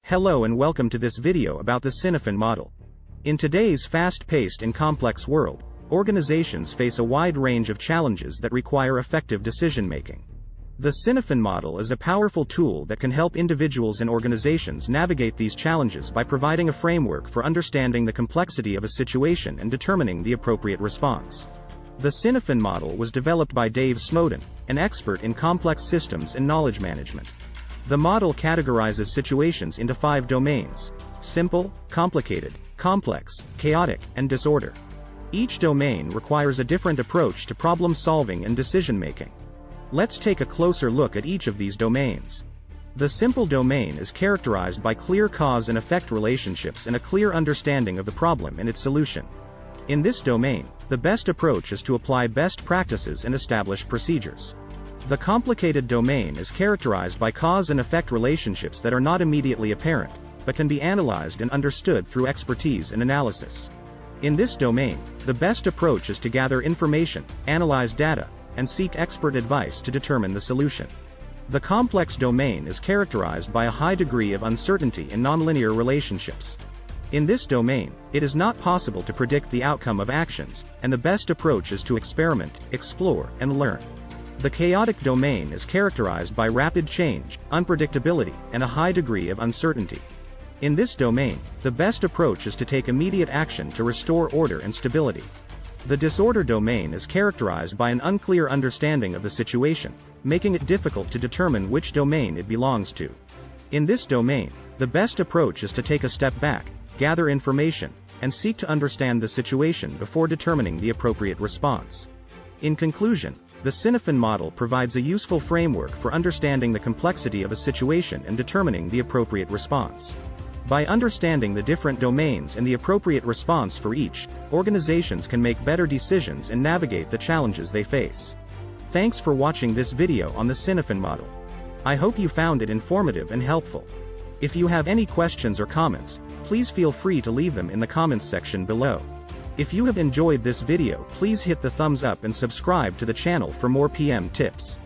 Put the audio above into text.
Hello and welcome to this video about the Cynefin model. In today's fast-paced and complex world, organizations face a wide range of challenges that require effective decision-making. The Cynefin model is a powerful tool that can help individuals and organizations navigate these challenges by providing a framework for understanding the complexity of a situation and determining the appropriate response. The Cynefin model was developed by Dave Snowden, an expert in complex systems and knowledge management. The model categorizes situations into 5 domains: simple, complicated, complex, chaotic, and disorder. Each domain requires a different approach to problem solving and decision making. Let's take a closer look at each of these domains. The simple domain is characterized by clear cause and effect relationships and a clear understanding of the problem and its solution. In this domain, the best approach is to apply best practices and establish procedures. The complicated domain is characterized by cause and effect relationships that are not immediately apparent, but can be analyzed and understood through expertise and analysis. In this domain, the best approach is to gather information, analyze data, and seek expert advice to determine the solution. The complex domain is characterized by a high degree of uncertainty and nonlinear relationships. In this domain, it is not possible to predict the outcome of actions, and the best approach is to experiment, explore, and learn. The chaotic domain is characterized by rapid change, unpredictability, and a high degree of uncertainty. In this domain, the best approach is to take immediate action to restore order and stability. The disorder domain is characterized by an unclear understanding of the situation, making it difficult to determine which domain it belongs to. In this domain, the best approach is to take a step back, gather information, and seek to understand the situation before determining the appropriate response. In conclusion, the Cynefin model provides a useful framework for understanding the complexity of a situation and determining the appropriate response. By understanding the different domains and the appropriate response for each, organizations can make better decisions and navigate the challenges they face. Thanks for watching this video on the Cynefin model. I hope you found it informative and helpful. If you have any questions or comments, please feel free to leave them in the comments section below. If you have enjoyed this video, please hit the thumbs up and subscribe to the channel for more PM tips.